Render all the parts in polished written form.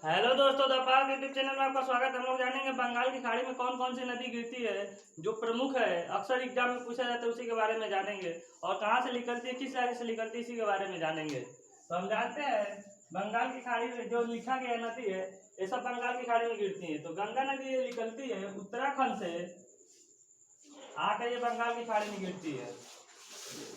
Hello दोस्तों, the park YouTube channel में आपका स्वागत है। हम लोग जानेंगे बंगाल की खाड़ी में कौन कौन सी नदी गिरती है जो प्रमुख है, अक्सर एग्जाम में पूछा जाता है, उसी के बारे में जानेंगे। और कहाँ से निकलती है, किस राज्य से निकलती है, इसी के बारे में जानेंगे। तो हम जानते हैं बंगाल की खाड़ी में जो लिखा गया नदी है ये सब बंगाल की खाड़ी में गिरती है। तो गंगा नदी ये निकलती है उत्तराखंड से आकर ये बंगाल की खाड़ी में गिरती है।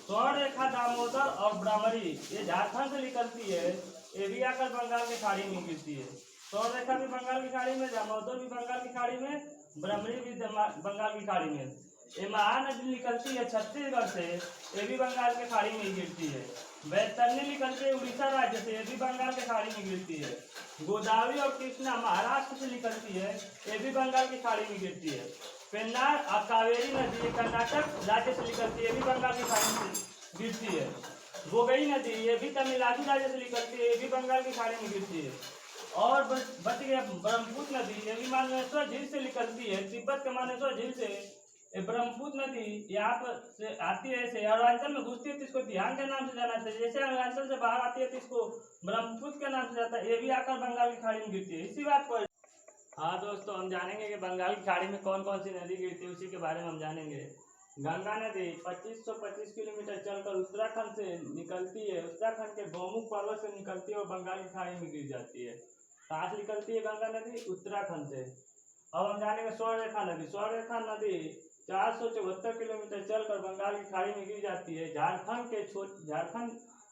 स्वर्ण रेखा, दामोदर और ब्राह्मणी ये झारखंड से निकलती है, ये भी आकर बंगाल की खाड़ी में गिरती है। स्वर्ण रेखा भी बंगाल की खाड़ी में, दामोदर भी बंगाल की खाड़ी में, ब्राह्मणी भी बंगाल की खाड़ी में। ये महानदी निकलती है छत्तीसगढ़ से, ये भी बंगाल की खाड़ी में गिरती है। बैतरनी निकलती है उड़ीसा राज्य से, ये भी बंगाल की खाड़ी में गिरती है। गोदावरी और कृष्णा महाराष्ट्र से निकलती है, ये भी बंगाल की खाड़ी में गिरती है। पेन्नार और कावेरी नदी कर्नाटक राज्य से निकलती है, ये भी बंगाल की खाड़ी में गिरती है। गोगई नदी ये भी तमिलनाडु राज्य से निकलती है, ये भी बंगाल की खाड़ी में गिरती है। और बच गया ब्रह्मपुत्र नदी, ये भी मानेश्वर झील से निकलती है, तिब्बत के मानेश्वर झील से। ये ब्रह्मपुत्र नदी यहाँ पर से आती है, ऐसे अरुणाचल में घुसती है तो इसको ध्यान के नाम से जाना चाहिए। जैसे अरुणाचल से बाहर आती है तो इसको ब्रह्मपुत्र के नाम से जाता है, ये भी आकर बंगाल की खाड़ी में गिरती है। इसी बात पर हाँ दोस्तों, हम जानेंगे कि बंगाल की खाड़ी में कौन कौन सी नदी गिरती है, उसी के बारे में हम जानेंगे। गंगा नदी 2525 किलोमीटर चलकर उत्तराखंड से निकलती है, उत्तराखंड के गौमुख पर्वत से निकलती है और बंगाल की खाड़ी में गिर जाती है। कहाँ से निकलती है गंगा नदी? उत्तराखंड से। अब हम जानेंगे स्वर्ण रेखा नदी। स्वर्ण रेखा नदी 474 किलोमीटर चलकर बंगाल की खाड़ी में गिर जाती है। झारखंड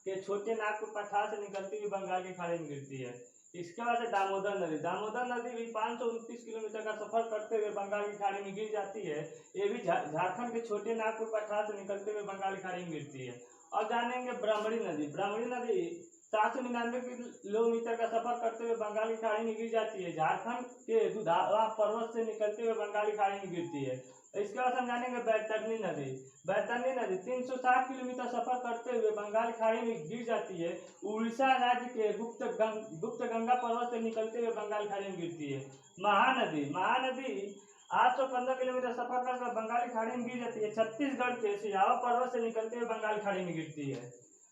के छोटे नागपुर पठार से निकलती हुई बंगाल की खाड़ी में गिरती है। इसके बाद है दामोदर नदी। दामोदर नदी भी 529 किलोमीटर का सफर करते हुए बंगाल की खाड़ी में गिर जाती है। ये भी झारखंड के छोटे नागपुर पठार से निकलते हुए बंगाल की खाड़ी में गिरती है। और जानेंगे ब्राह्मणी नदी। ब्राह्मणी नदी 799 किलोमीटर का सफर करते हुए बंगाल की खाड़ी में गिर जाती है। झारखंड के दुधावा पर्वत से निकलते हुए बंगाल की खाड़ी में गिरती है। इसके बाद हम जानेंगे बैतरनी नदी। बैतरनी नदी 360 किलोमीटर सफर करते हुए बंगाल की खाड़ी में गिर जाती है। उड़ीसा राज्य के गुप्त गंगा पर्वत से निकलते हुए बंगाल की खाड़ी में गिरती है। महानदी। महानदी 815 किलोमीटर सफर कर बंगाल की खाड़ी में गिर जाती है। छत्तीसगढ़ के सियावा पर्वत से निकलते हुए बंगाल की खाड़ी में गिरती है।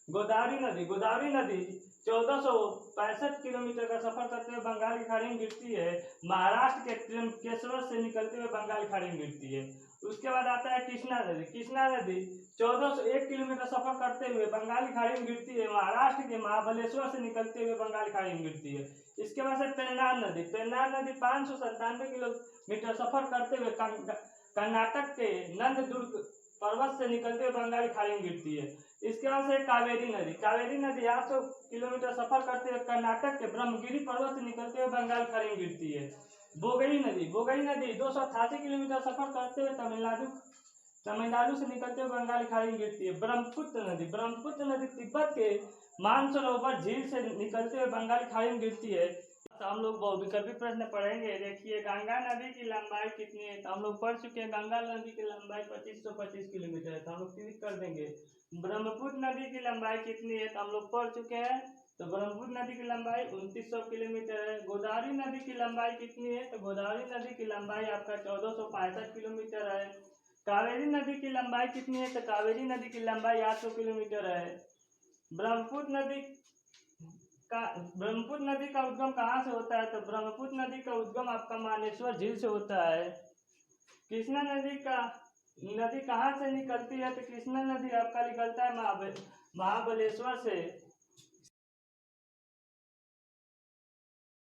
गोदावरी नदी। गोदावरी नदी 1465 किलोमीटर का सफर करते हुए बंगाल की खाड़ी में गिरती है। महाराष्ट्र के त्र्यंबकेश्वर से निकलते हुए बंगाल की खाड़ी में गिरती है। उसके बाद आता है कृष्णा नदी। कृष्णा नदी 1401 किलोमीटर सफर करते हुए बंगाल की खाड़ी में गिरती है। महाराष्ट्र के महाबलेश्वर से निकलते हुए बंगाल की खाड़ी में गिरती है। इसके बाद है पेन्नार नदी। पेन्नार नदी 597 किलोमीटर सफर करते हुए कर्नाटक के नंददुर्ग पर्वत से निकलते हुए बंगाल की खाड़ी में गिरती है। इसके बाद से कावेरी नदी। कावेरी नदी 800 किलोमीटर सफर करते हुए कर्नाटक के ब्रह्मगिरी पर्वत से निकलते हुए बंगाल की खाड़ी में गिरती है। बोगई नदी। बोगई नदी 288 किलोमीटर सफर करते हुए तमिलनाडु से निकलते हुए बंगाल की खाड़ी में गिरती है। ब्रह्मपुत्र नदी। ब्रह्मपुत्र नदी तिब्बत के मानसरोवर झील से निकलते हुए बंगाल की खाड़ी में गिरती है। तो हम लोग बहुविकल्पी प्रश्न पढ़ेंगे। देखिए, गंगा नदी की लंबाई कितनी है? तो हम लोग पढ़ चुके हैं, गंगा नदी की लंबाई 2525 किलोमीटर है, तो हम लोग क्लिक कर देंगे। ब्रह्मपुत्र नदी की लंबाई कितनी है? तो हम लोग पढ़ चुके हैं, तो ब्रह्मपुत्र नदी की लंबाई 2900 किलोमीटर है। गोदावरी नदी की लंबाई कितनी है? तो गोदावरी नदी की लंबाई आपका 1465 किलोमीटर है। कावेरी नदी की लंबाई कितनी है? तो कावेरी नदी की लंबाई 800 किलोमीटर है। ब्रह्मपुत्र नदी ब्रह्मपुत्र नदी का उद्गम कहाँ से होता है? तो ब्रह्मपुत्र नदी का उद्गम आपका मानेश्वर झील से होता है। कृष्णा नदी कहाँ से निकलती है? तो कृष्णा नदी आपका निकलता है महाबलेश्वर से।